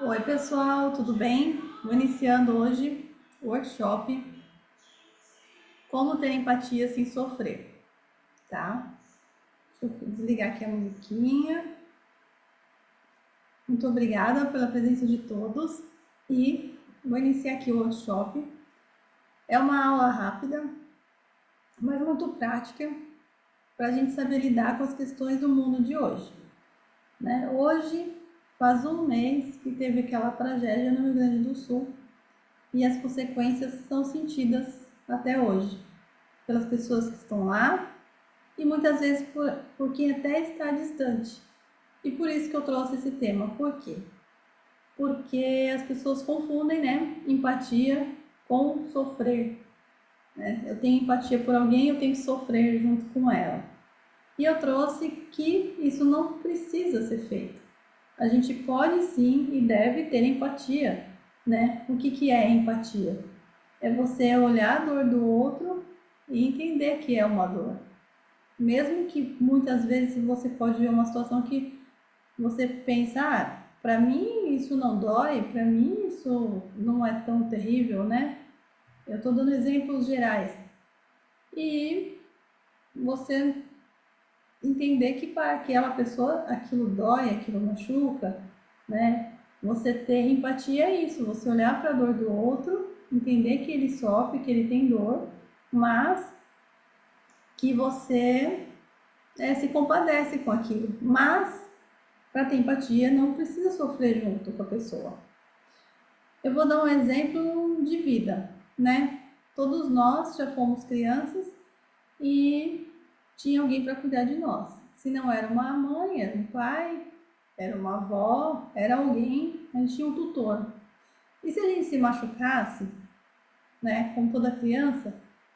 Oi pessoal, tudo bem? Vou iniciando hoje o workshop Como ter empatia sem sofrer, tá? Deixa eu desligar aqui a musiquinha. Muito obrigada pela presença de todos e vou iniciar aqui o workshop. É uma aula rápida, mas muito prática para a gente saber lidar com as questões do mundo de hoje, né? Hoje faz um mês que teve aquela tragédia no Rio Grande do Sul e as consequências são sentidas até hoje pelas pessoas que estão lá e muitas vezes por quem até está distante. E por isso que eu trouxe esse tema. Por quê? Porque as pessoas confundem, né, empatia com sofrer. Né? Eu tenho empatia por alguém, eu tenho que sofrer junto com ela. E eu trouxe que isso não precisa ser feito. A gente pode sim e deve ter empatia, né? O que é empatia? É você olhar a dor do outro e entender que é uma dor. Mesmo que muitas vezes você pode ver uma situação que você pensa, para mim isso não dói, para mim isso não é tão terrível, né? Eu estou dando exemplos gerais. E você entender que para aquela pessoa aquilo dói, aquilo machuca, né? Você ter empatia é isso, você olhar para a dor do outro, entender que ele sofre, que ele tem dor, mas que você se compadece com aquilo. Mas para ter empatia não precisa sofrer junto com a pessoa. Eu vou dar um exemplo de vida, né? Todos nós já fomos crianças e tinha alguém para cuidar de nós. Se não era uma mãe, era um pai, era uma avó, era alguém, a gente tinha um tutor. E se a gente se machucasse, né, como toda criança,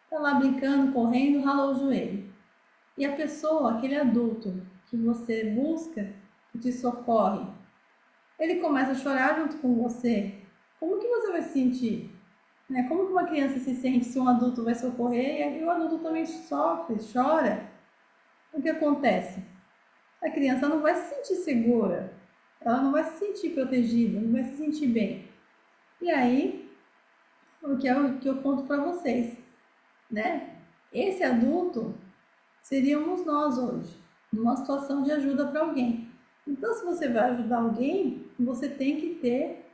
tá lá brincando, correndo, ralou o joelho. E a pessoa, aquele adulto que você busca, que te socorre, ele começa a chorar junto com você. Como que você vai se sentir? Né? Como que uma criança se sente se um adulto vai socorrer e o adulto também sofre, chora? O que acontece? A criança não vai se sentir segura, ela não vai se sentir protegida, não vai se sentir bem. E aí, o que eu conto para vocês, né? Esse adulto seríamos nós hoje, numa situação de ajuda para alguém. Então, se você vai ajudar alguém, você tem que ter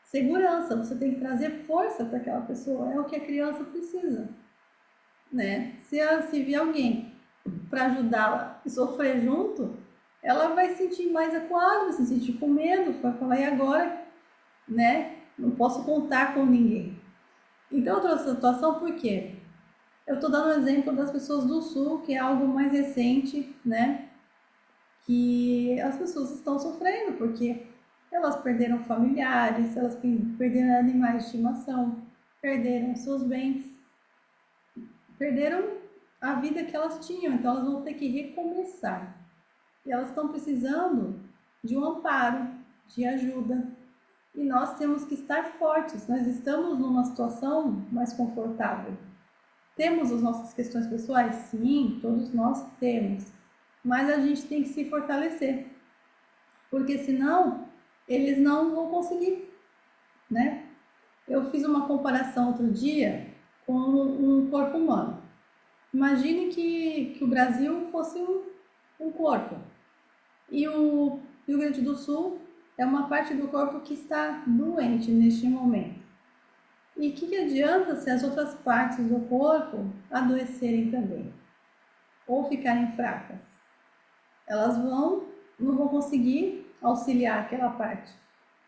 segurança, você tem que trazer força para aquela pessoa, é o que a criança precisa, né? Se ela se vir alguém para ajudá-la e sofrer junto, ela vai se sentir mais acuada, vai se sentir com medo, vai falar, e agora, né? Não posso contar com ninguém. Então, eu trouxe essa situação porque eu estou dando um exemplo das pessoas do Sul, que é algo mais recente, né? Que as pessoas estão sofrendo, porque elas perderam familiares, elas perderam animais de estimação, perderam seus bens, perderam a vida que elas tinham, então elas vão ter que recomeçar. E elas estão precisando de um amparo, de ajuda. E nós temos que estar fortes, nós estamos numa situação mais confortável. Temos as nossas questões pessoais? Sim, todos nós temos. Mas a gente tem que se fortalecer, porque senão eles não vão conseguir, né? Eu fiz uma comparação outro dia com um corpo humano. Imagine que o Brasil fosse um corpo e o Rio Grande do Sul é uma parte do corpo que está doente neste momento. E o que adianta se as outras partes do corpo adoecerem também ou ficarem fracas? Elas não vão conseguir auxiliar aquela parte.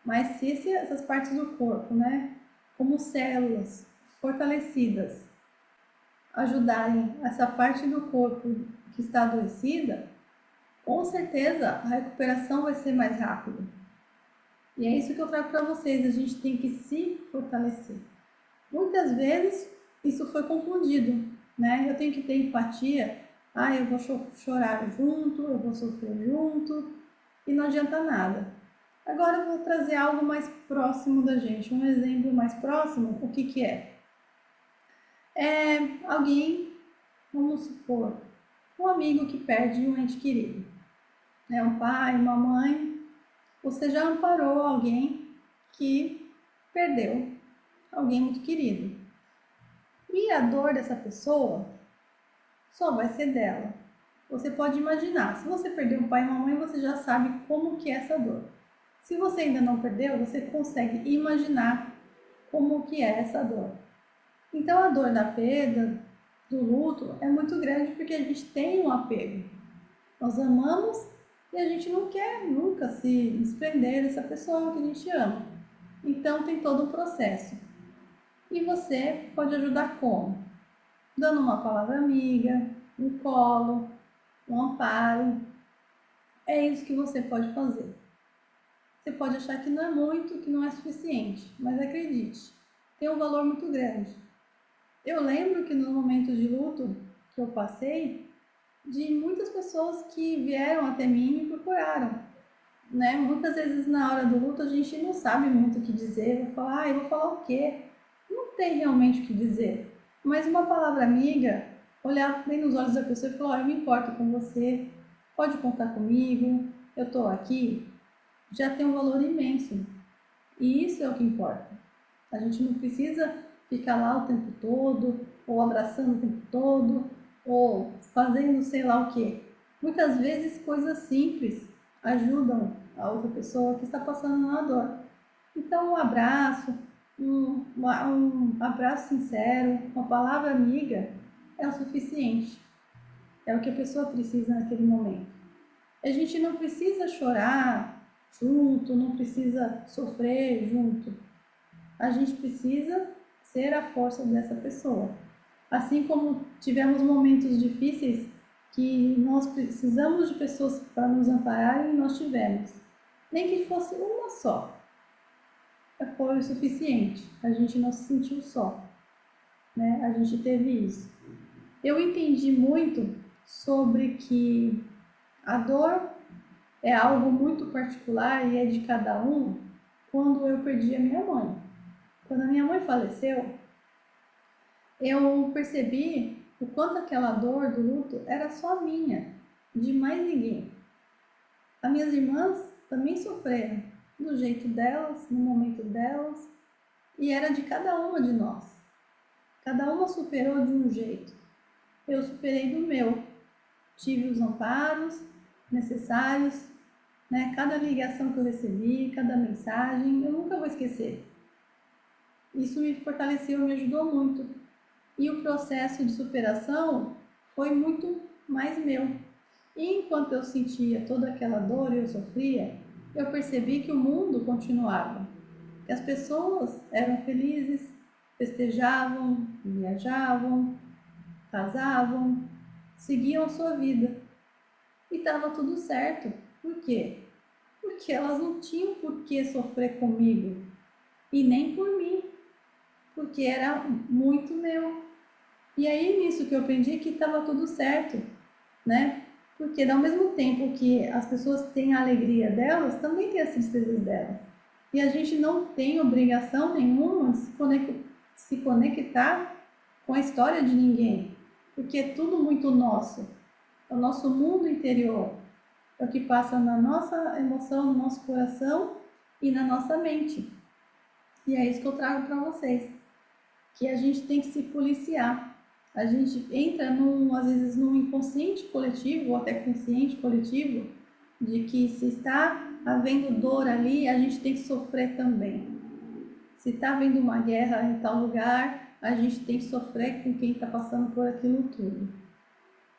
Mas se essas partes do corpo, né, como células fortalecidas, ajudarem essa parte do corpo que está adoecida, com certeza a recuperação vai ser mais rápida. E é isso que eu trago para vocês, a gente tem que se fortalecer. Muitas vezes isso foi confundido, né? Eu tenho que ter empatia, eu vou chorar junto, eu vou sofrer junto, e não adianta nada. Agora eu vou trazer algo mais próximo da gente, um exemplo mais próximo, o que é? É alguém, vamos supor, um amigo que perde um ente querido, né? Um pai, uma mãe, você já amparou alguém, que perdeu alguém muito querido. E a dor dessa pessoa só vai ser dela. Você pode imaginar, se você perdeu um pai e uma mãe, você já sabe como que é essa dor. Se você ainda não perdeu, você consegue imaginar como que é essa dor. Então a dor da perda, do luto, é muito grande porque a gente tem um apego. Nós amamos e a gente não quer nunca se desprender dessa pessoa que a gente ama. Então tem todo um processo. E você pode ajudar como? Dando uma palavra amiga, um colo, um amparo. É isso que você pode fazer. Você pode achar que não é muito, que não é suficiente, mas acredite, tem um valor muito grande. Eu lembro que nos momentos de luto que eu passei, de muitas pessoas que vieram até mim e me procuraram, né? Muitas vezes na hora do luto a gente não sabe muito o que dizer, vai falar, eu vou falar o quê? Não tem realmente o que dizer, mas uma palavra amiga, olhar bem nos olhos da pessoa e falar, eu me importo com você, pode contar comigo, eu estou aqui, já tem um valor imenso. E isso é o que importa. A gente não precisa ficar lá o tempo todo, ou abraçando o tempo todo, ou fazendo sei lá o quê. Muitas vezes coisas simples ajudam a outra pessoa que está passando uma dor. Então um abraço, um abraço sincero, uma palavra amiga é o suficiente. É o que a pessoa precisa naquele momento. A gente não precisa chorar junto, não precisa sofrer junto. A gente precisa ser a força dessa pessoa. Assim como tivemos momentos difíceis que nós precisamos de pessoas para nos ampararem, nós tivemos. Nem que fosse uma só, foi o suficiente. A gente não se sentiu só, né? A gente teve isso. Eu entendi muito sobre que a dor é algo muito particular e é de cada um quando eu perdi a minha mãe. Quando a minha mãe faleceu, eu percebi o quanto aquela dor do luto era só minha, de mais ninguém. As minhas irmãs também sofreram, do jeito delas, no momento delas, e era de cada uma de nós. Cada uma superou de um jeito. Eu superei do meu. Tive os amparos necessários, né? Cada ligação que eu recebi, cada mensagem, eu nunca vou esquecer. Isso me fortaleceu, me ajudou muito. E o processo de superação foi muito mais meu. E enquanto eu sentia toda aquela dor e eu sofria, eu percebi que o mundo continuava, que as pessoas eram felizes, festejavam, viajavam, casavam, seguiam a sua vida. E estava tudo certo. Por quê? Porque elas não tinham por que sofrer comigo e nem por mim, porque era muito meu. E aí nisso que eu aprendi que estava tudo certo, né? Porque ao mesmo tempo que as pessoas têm a alegria delas, também tem as tristezas delas. E a gente não tem obrigação nenhuma de se conectar com a história de ninguém, porque é tudo muito nosso. É o nosso mundo interior, é o que passa na nossa emoção, no nosso coração e na nossa mente. E é isso que eu trago para vocês, que a gente tem que se policiar. A gente entra às vezes num inconsciente coletivo ou até consciente coletivo de que se está havendo dor ali, a gente tem que sofrer também. Se está havendo uma guerra em tal lugar, a gente tem que sofrer com quem está passando por aquilo tudo.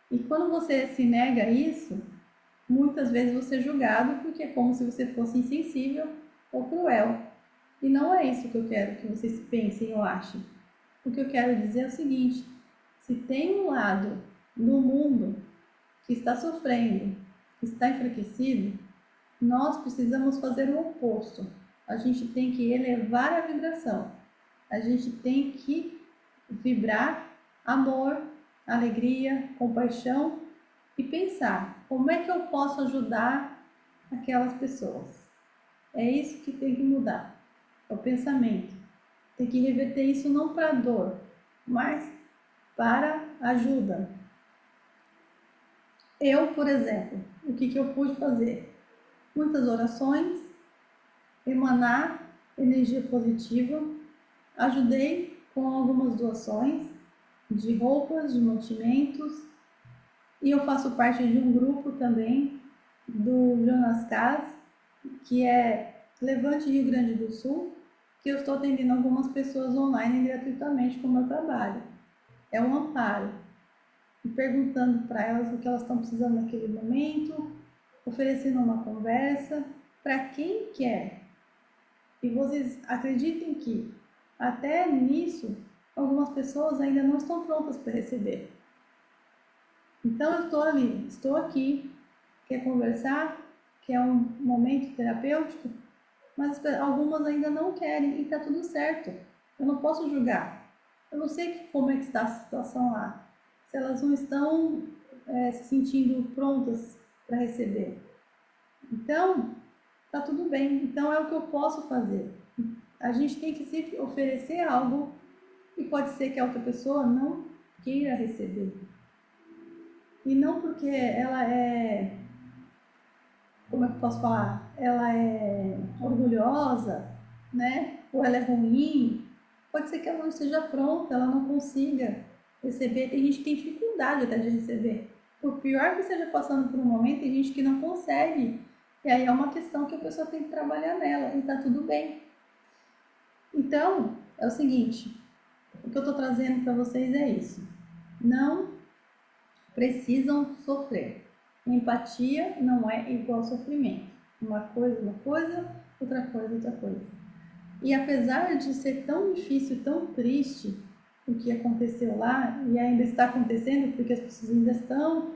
E quando você se nega a isso, muitas vezes você é julgado porque é como se você fosse insensível ou cruel. E não é isso que eu quero que vocês pensem ou achem. O que eu quero dizer é o seguinte: se tem um lado no mundo que está sofrendo, que está enfraquecido, nós precisamos fazer o oposto. A gente tem que elevar a vibração. A gente tem que vibrar amor, alegria, compaixão e pensar como é que eu posso ajudar aquelas pessoas. É isso que tem que mudar. É o pensamento. Tem que reverter isso não para dor, mas para ajuda. Eu, por exemplo, o que eu pude fazer? Muitas orações, emanar energia positiva. Ajudei com algumas doações de roupas, de mantimentos, e eu faço parte de um grupo também do Jonas Cas, que é Levante Rio Grande do Sul, que eu estou atendendo algumas pessoas online gratuitamente com o meu trabalho. É um amparo, perguntando para elas o que elas estão precisando naquele momento, oferecendo uma conversa para quem quer. E vocês acreditem que até nisso algumas pessoas ainda não estão prontas para receber. Então eu estou ali, estou aqui, quer conversar, quer um momento terapêutico, mas algumas ainda não querem e está tudo certo. Eu não posso julgar. Eu não sei como é que está a situação lá. Se elas não estão se sentindo prontas para receber. Então, tá tudo bem. Então é o que eu posso fazer. A gente tem que se oferecer algo e pode ser que a outra pessoa não queira receber. E não porque ela é, como é que eu posso falar? Ela é orgulhosa, né? Ou ela é ruim. Pode ser que ela não esteja pronta, ela não consiga receber. Tem gente que tem dificuldade até de receber. Por pior que esteja passando por um momento, tem gente que não consegue. E aí é uma questão que a pessoa tem que trabalhar nela e tá tudo bem. Então, é o seguinte, o que eu estou trazendo para vocês é isso. Não precisam sofrer. Empatia não é igual sofrimento. Uma coisa, outra coisa, outra coisa. E apesar de ser tão difícil, tão triste o que aconteceu lá, e ainda está acontecendo, porque as pessoas ainda estão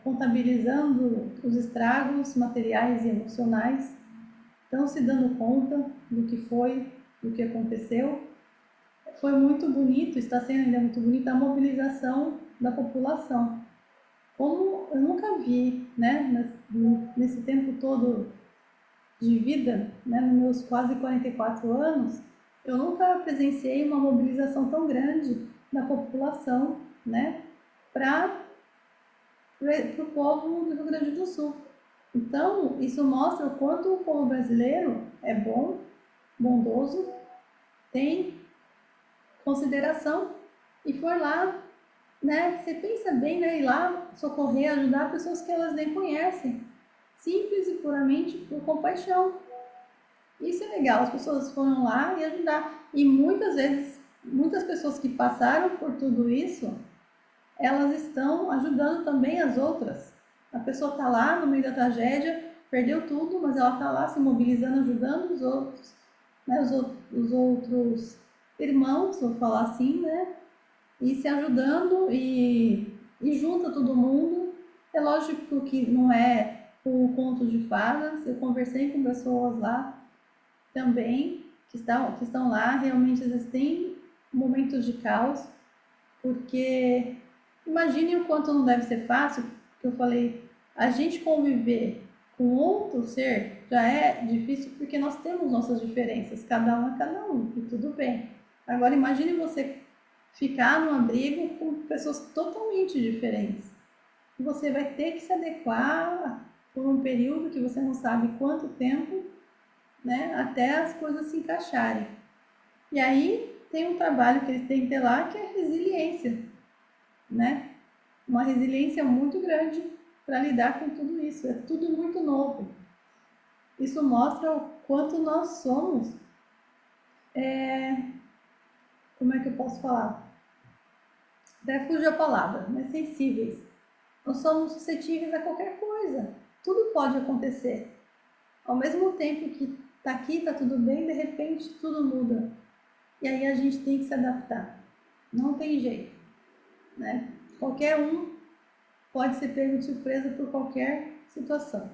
contabilizando os estragos materiais e emocionais, estão se dando conta do que foi, do que aconteceu. Foi muito bonito, está sendo ainda muito bonita a mobilização da população. Como eu nunca vi, né, nesse tempo todo de vida, né, nos meus quase 44 anos, eu nunca presenciei uma mobilização tão grande da população, né, para o povo do Rio Grande do Sul. Então, isso mostra o quanto o povo brasileiro é bom, bondoso, tem consideração e foi lá, né? Você pensa bem, né? Ir lá socorrer, ajudar pessoas que elas nem conhecem, simples e puramente por compaixão. Isso é legal, as pessoas foram lá e ajudar. E muitas vezes, muitas pessoas que passaram por tudo isso, elas estão ajudando também as outras. A pessoa está lá no meio da tragédia, perdeu tudo, mas ela está lá se mobilizando, ajudando os outros, né? Os outros irmãos, vou falar assim, né? E se ajudando e junta todo mundo. É lógico que não é o conto de fadas. Eu conversei com pessoas lá também que estão lá. Realmente existem momentos de caos, porque imagine o quanto não deve ser fácil, que eu falei, a gente conviver com outro ser já é difícil porque nós temos nossas diferenças, cada um é cada um, e tudo bem. Agora imagine você ficar num abrigo com pessoas totalmente diferentes. Você vai ter que se adequar por um período que você não sabe quanto tempo, né, até as coisas se encaixarem. E aí tem um trabalho que eles têm que ter lá, que é resiliência, né? Uma resiliência muito grande para lidar com tudo isso. É tudo muito novo. Isso mostra o quanto nós somos, como é que eu posso falar? Até fugiu a palavra, mas sensíveis. Nós somos suscetíveis a qualquer coisa. Tudo pode acontecer. Ao mesmo tempo que tá aqui, tá tudo bem, de repente tudo muda. E aí a gente tem que se adaptar. Não tem jeito, né? Qualquer um pode ser pego de surpresa por qualquer situação.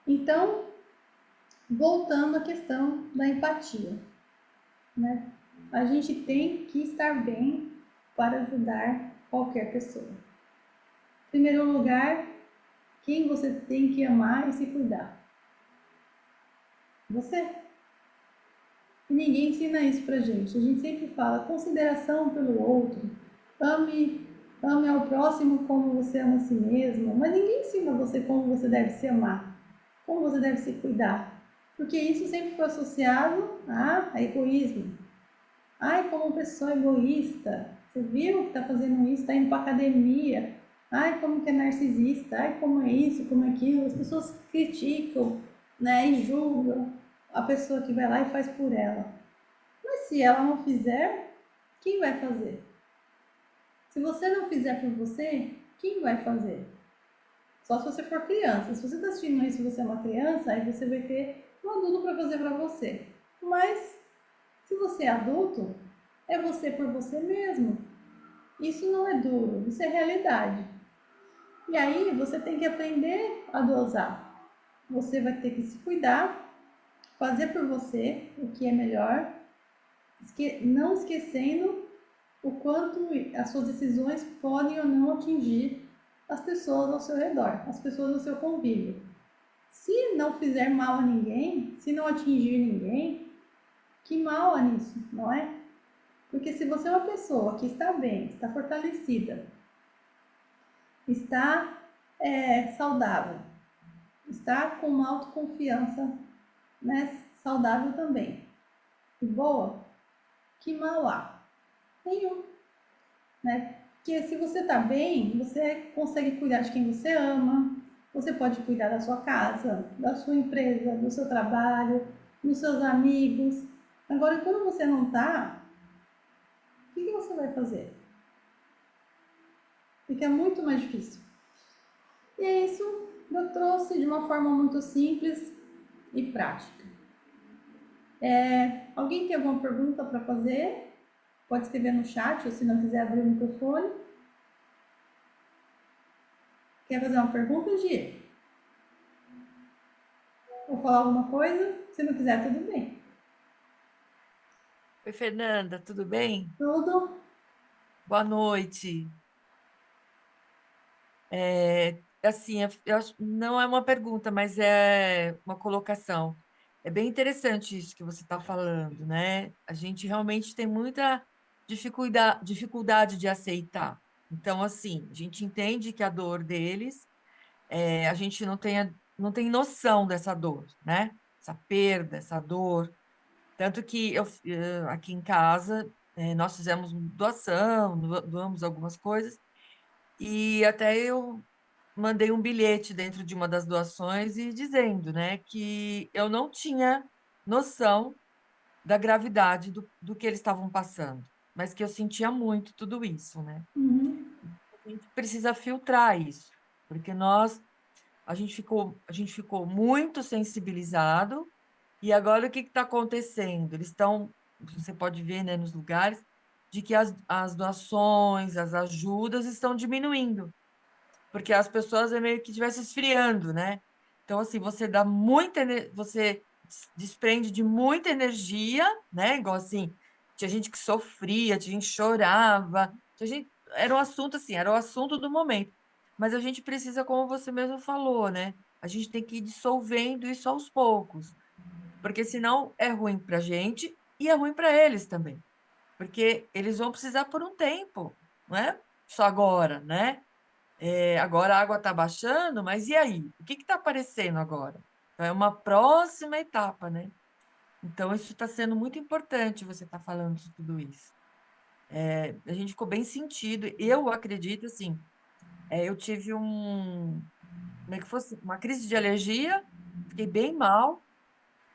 Então, voltando à questão da empatia, né? A gente tem que estar bem para ajudar qualquer pessoa. Em primeiro lugar, quem você tem que amar e se cuidar? Você. E ninguém ensina isso pra gente. A gente sempre fala consideração pelo outro, ame ao próximo como você ama a si mesmo, mas ninguém ensina você como você deve se amar, como você deve se cuidar. Porque isso sempre foi associado a egoísmo. Ai, como pessoa egoísta. Você viu que tá fazendo isso, tá indo pra academia. Ai, como que é narcisista. Ai, como é isso, como é aquilo. As pessoas criticam, né, e julgam a pessoa que vai lá e faz por ela. Mas se ela não fizer, quem vai fazer? Se você não fizer por você, quem vai fazer? Só se você for criança. Se você está assistindo isso e você é uma criança, aí você vai ter um adulto para fazer para você. Mas se você é adulto, é você por você mesmo. Isso não é duro, isso é realidade. E aí você tem que aprender a dosar. Você vai ter que se cuidar, fazer por você o que é melhor, não esquecendo o quanto as suas decisões podem ou não atingir as pessoas ao seu redor, as pessoas do seu convívio. Se não fizer mal a ninguém, se não atingir ninguém, que mal há nisso, não é? Porque se você é uma pessoa que está bem, está fortalecida, está saudável, está com uma autoconfiança, né, saudável também, e boa, que mal há? Nenhum, né? Porque se você está bem, você consegue cuidar de quem você ama, você pode cuidar da sua casa, da sua empresa, do seu trabalho, dos seus amigos. Agora, quando você não está, o que você vai fazer? Fica muito mais difícil. E é isso que eu trouxe de uma forma muito simples e prática. Alguém tem alguma pergunta para fazer? Pode escrever no chat ou se não quiser abrir o microfone. Quer fazer uma pergunta, Gi? Ou falar alguma coisa? Se não quiser, tudo bem. Oi, Fernanda, tudo bem? Tudo? Boa noite. Assim, não é uma pergunta, mas é uma colocação. É bem interessante isso que você está falando, né? A gente realmente tem muita dificuldade de aceitar. Então, assim, a gente entende que a dor deles, a gente não tem noção dessa dor, né? Essa perda, essa dor. Tanto que aqui em casa, nós fizemos doação, doamos algumas coisas, e até eu mandei um bilhete dentro de uma das doações e dizendo, né, que eu não tinha noção da gravidade do que eles estavam passando, mas que eu sentia muito tudo isso, né? Uhum. A gente precisa filtrar isso, porque a gente ficou muito sensibilizado. E agora o que está acontecendo? Eles estão, você pode ver, né, nos lugares, de que as doações, as ajudas estão diminuindo, porque as pessoas é meio que estivessem esfriando, né? Então, assim, você dá você desprende de muita energia, né? Igual assim, tinha gente que sofria, tinha gente que chorava, era um assunto assim, era o assunto do momento. Mas a gente precisa, como você mesmo falou, né? A gente tem que ir dissolvendo isso aos poucos, porque senão é ruim para a gente e é ruim para eles também, porque eles vão precisar por um tempo, não é só agora, né? Agora a água está baixando, mas e aí? O que está aparecendo agora? Então, é uma próxima etapa, né? Então, isso está sendo muito importante você estar falando de tudo isso. A gente ficou bem sentido. Eu acredito, assim, eu tive como é que fosse? Uma crise de alergia, fiquei bem mal,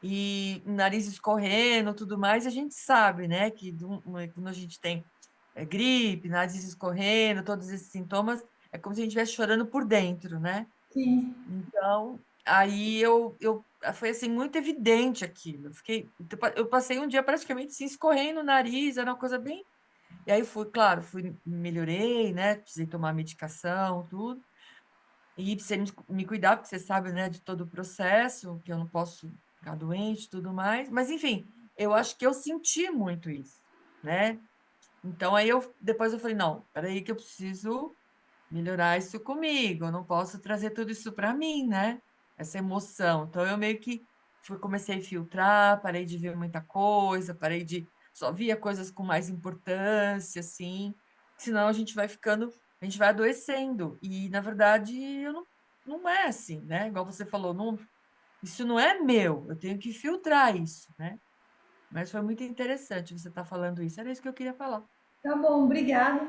e nariz escorrendo, tudo mais. A gente sabe, né, que quando a gente tem gripe, nariz escorrendo, todos esses sintomas, é como se a gente estivesse chorando por dentro, né? Sim. Então, aí foi assim muito evidente aquilo. Eu passei um dia praticamente assim, escorrendo o nariz, era uma coisa bem. E aí fui, claro, melhorei, né? Precisei tomar medicação, tudo. E precisei me cuidar, porque você sabe, né, de todo o processo, que eu não posso ficar doente e tudo mais. Mas, enfim, eu acho que eu senti muito isso, né? Então, depois eu falei, não, peraí que eu preciso melhorar isso comigo, eu não posso trazer tudo isso para mim, né? Essa emoção. Então, eu meio que comecei a filtrar, parei de ver muita coisa, parei de... Só via coisas com mais importância, assim, senão a gente vai adoecendo. E, na verdade, eu não, não é assim, né? Igual você falou, não, isso não é meu, eu tenho que filtrar isso, né? Mas foi muito interessante você estar falando isso. Era isso que eu queria falar. Tá bom, obrigada.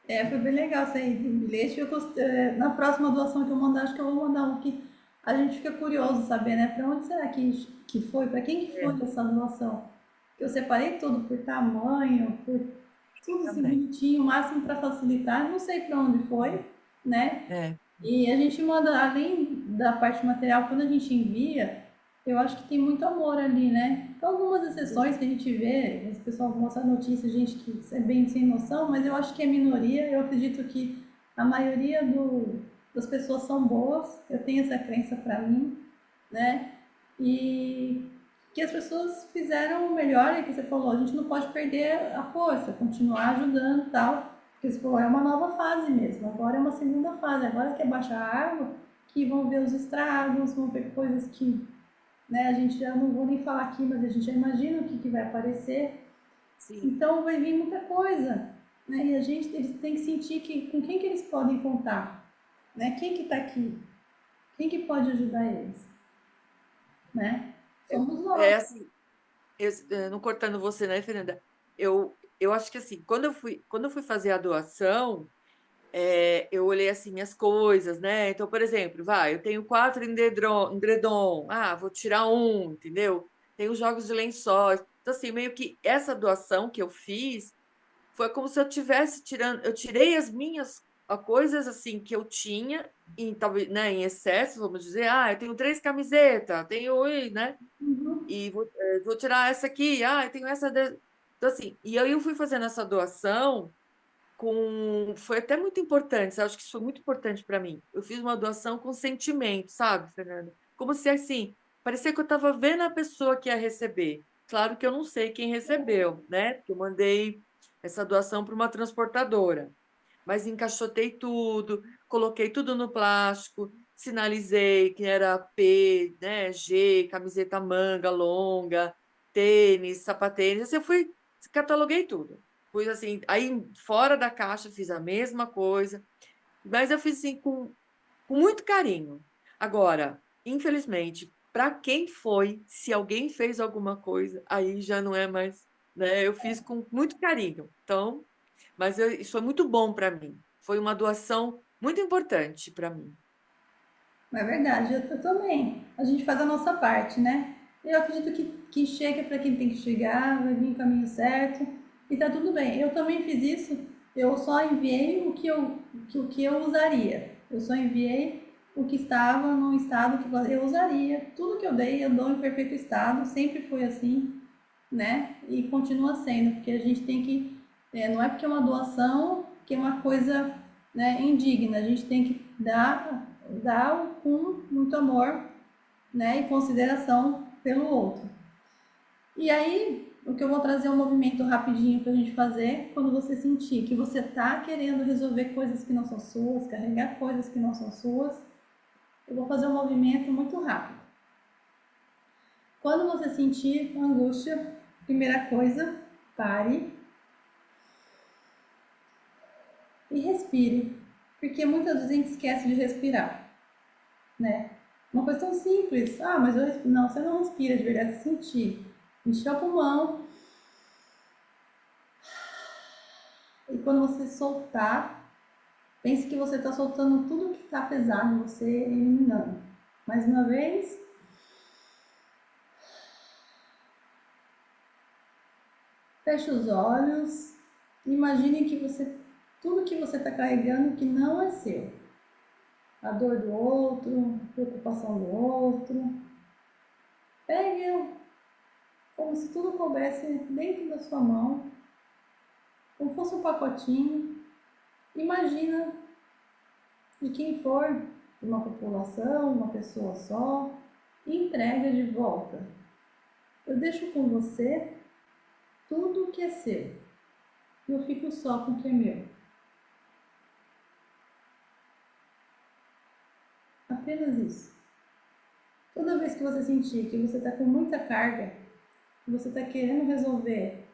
Foi bem legal isso aí do bilhete. Na próxima doação que eu mandar, acho que eu vou mandar um que a gente fica curioso saber, né? Para onde será que foi? Para quem que foi É, essa doação? Que eu separei tudo por tamanho, por tudo assim também. bonitinho, o máximo para facilitar. Não sei para onde foi, né? É, E a gente manda, além da parte material, quando a gente envia, eu acho que tem muito amor ali, né? Com algumas exceções que a gente vê, esse pessoal mostra notícia, gente que é bem sem noção, mas eu acho que é minoria. Eu acredito que a maioria das pessoas são boas, eu tenho essa crença para mim, né? E que as pessoas fizeram o melhor, e que você falou, a gente não pode perder a força, continuar ajudando e tal, porque você falou, é uma nova fase mesmo, agora é uma segunda fase, agora que é baixar a água, que vão ver os estragos, vão ver coisas que, né, a gente já não vou nem falar aqui, mas a gente já imagina o que vai aparecer, sim. então vai vir muita coisa, né, e eles têm que sentir que, com quem que eles podem contar, né, quem que está aqui, quem que pode ajudar eles, né, somos É nós. assim, não cortando você, né, Fernanda? Eu acho que assim, quando eu fui fazer a doação, eu olhei assim minhas coisas, né? Então, por exemplo, vai, eu tenho 4 edredom, vou tirar um, entendeu? Tenho jogos de lençóis. Então, assim, meio que essa doação que eu fiz foi como se eu tivesse tirando, eu tirei as minhas coisas assim que eu tinha em talvez, né, em excesso, vamos dizer, eu tenho 3 camisetas, tenho, né? Uhum. E vou tirar essa aqui, eu tenho essa. Então, assim, e aí eu fui fazendo essa doação foi até muito importante, eu acho que isso foi muito importante para mim. Eu fiz uma doação com sentimento, sabe, Fernanda? Como se assim, parecia que eu estava vendo a pessoa que ia receber. Claro que eu não sei quem recebeu, né? Porque eu mandei essa doação para uma transportadora, mas encaixotei tudo, coloquei tudo no plástico, sinalizei que era P, né, G, camiseta manga longa, tênis, sapatênis. Assim, eu fui, cataloguei tudo. Pus assim, aí fora da caixa fiz a mesma coisa, mas eu fiz assim com muito carinho. Agora, infelizmente, para quem foi, se alguém fez alguma coisa, aí já não é mais, né? Eu fiz com muito carinho. Então, mas isso foi muito bom para mim. Foi uma doação muito importante para mim. É verdade, eu também. A gente faz a nossa parte, né? Eu acredito que chega para quem tem que chegar, vai vir o caminho certo e tá tudo bem. Eu também fiz isso, eu só enviei o que eu usaria. Eu só enviei o que estava no estado que eu usaria. Tudo que eu dei, eu dou em perfeito estado, sempre foi assim, né? E continua sendo, porque a gente tem que. Não é porque é uma doação que é uma coisa, né, indigna, a gente tem que dar com muito amor, né, e consideração pelo outro. E aí, o que eu vou trazer é um movimento rapidinho para a gente fazer quando você sentir que você está querendo resolver coisas que não são suas, carregar coisas que não são suas. Eu vou fazer um movimento muito rápido. Quando você sentir angústia, primeira coisa, pare e respire, porque muitas vezes a gente esquece de respirar, né? Uma coisa tão simples, mas eu respiro. Não, você não respira de verdade, sentir. Encher o pulmão e quando você soltar, pense que você está soltando tudo que está pesado, você eliminando. Mais uma vez, feche os olhos, imagine que tudo que você está carregando que não é seu, a dor do outro, a preocupação do outro, pegue como se tudo coubesse dentro da sua mão, como fosse um pacotinho. Imagina de quem for, de uma população, uma pessoa só, e entrega de volta. Eu deixo com você tudo o que é seu. Eu fico só com o que é meu. Apenas isso. Toda vez que você sentir que você está com muita carga, que você está querendo resolver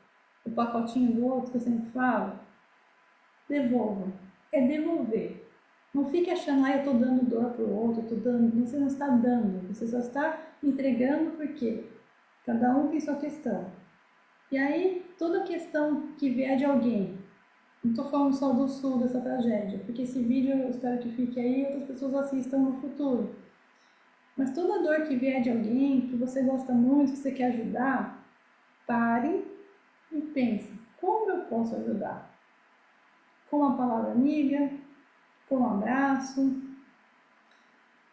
o pacotinho do outro, que eu sempre falo, devolva. É devolver. Não fique achando, eu tô dando dor pro outro, eu tô dando. Você não está dando, você só está entregando porque cada um tem sua questão. E aí, toda questão que vier de alguém, não tô falando só do sul dessa tragédia, porque esse vídeo eu espero que fique aí e outras pessoas assistam no futuro. Mas toda dor que vier de alguém que você gosta muito, que você quer ajudar, pare e pense, como eu posso ajudar? Com uma palavra amiga, com um abraço,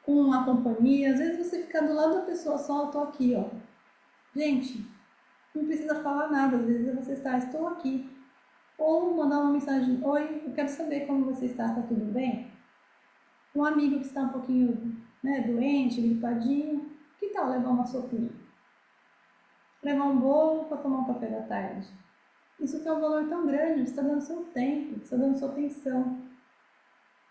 com uma companhia. Às vezes você fica do lado da pessoa só, eu tô aqui, ó. Gente, não precisa falar nada, às vezes você está, estou aqui. Ou mandar uma mensagem, oi, eu quero saber como você está, tá tudo bem? Um amigo que está um pouquinho, né, doente, gripadinho, que tal levar uma sopinha? Levar um bolo para tomar um café da tarde? Isso tem um valor tão grande, você está dando seu tempo, você está dando sua atenção.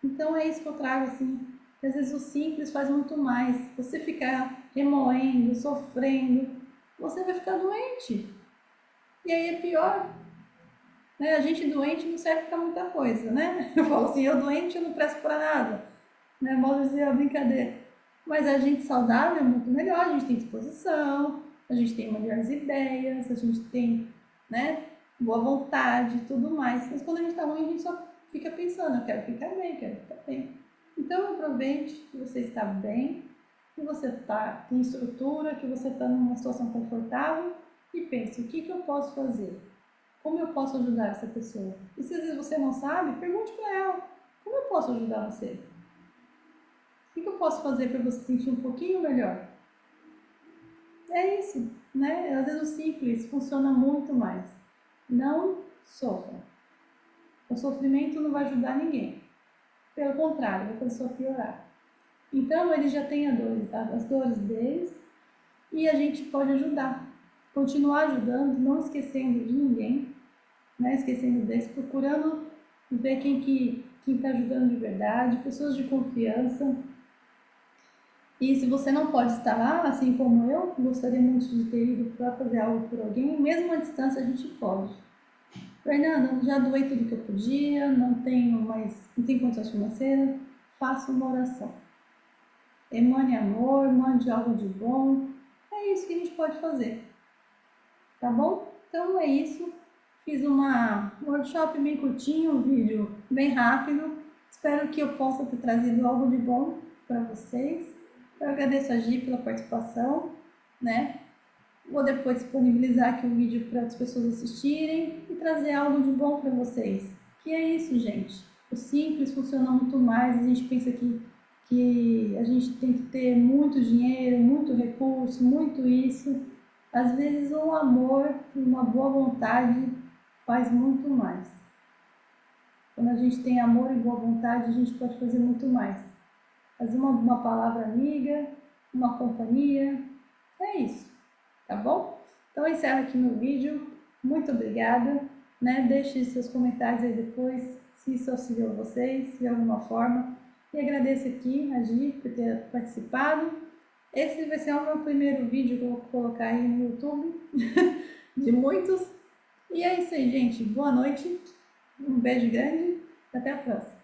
Então é isso que eu trago, assim, que às vezes o simples faz muito mais. Você ficar remoendo, sofrendo, você vai ficar doente. E aí é pior, né? A gente doente não serve para muita coisa, né? Eu falo assim, eu doente eu não presto para nada, né? Modo de dizer a brincadeira. Mas a gente saudável é muito melhor, a gente tem disposição, a gente tem melhores ideias, a gente tem, né, boa vontade e tudo mais. Mas quando a gente está ruim, a gente só fica pensando, eu quero ficar bem, quero ficar bem. Então aproveite que você está bem, que você tem estrutura, que você está numa situação confortável e pense, o que eu posso fazer? Como eu posso ajudar essa pessoa? E se às vezes você não sabe, pergunte para ela, como eu posso ajudar você? O que eu posso fazer para você se sentir um pouquinho melhor? É isso, né? Às vezes o simples funciona muito mais. Não sofra. O sofrimento não vai ajudar ninguém. Pelo contrário, vai fazer só piorar. Então, eles já têm as dores deles e a gente pode ajudar. Continuar ajudando, não esquecendo de ninguém, né? Esquecendo deles, procurando ver quem está ajudando de verdade, pessoas de confiança. E se você não pode estar lá, assim como eu, gostaria muito de ter ido para fazer algo por alguém, mesmo à distância a gente pode. Fernanda, já doei tudo que eu podia, não tenho condições financeiras, faça uma oração. Emane amor, mande algo de bom. É isso que a gente pode fazer, tá bom? Então é isso. Fiz um workshop bem curtinho, um vídeo bem rápido. Espero que eu possa ter trazido algo de bom para vocês. Eu agradeço a Gi pela participação, né? Vou depois disponibilizar aqui o vídeo para as pessoas assistirem e trazer algo de bom para vocês. Que é isso, gente. O simples funciona muito mais. A gente pensa que a gente tem que ter muito dinheiro, muito recurso, muito isso. Às vezes um amor e uma boa vontade faz muito mais. Quando a gente tem amor e boa vontade, a gente pode fazer muito mais. Fazer uma palavra amiga, uma companhia, é isso, tá bom? Então eu encerro aqui meu vídeo, muito obrigada, né? Deixe seus comentários aí depois, se isso auxiliou vocês de alguma forma. E agradeço aqui a Gi por ter participado. Esse vai ser o meu primeiro vídeo que eu vou colocar aí no YouTube, de muitos. E é isso aí, gente. Boa noite, um beijo grande, até a próxima.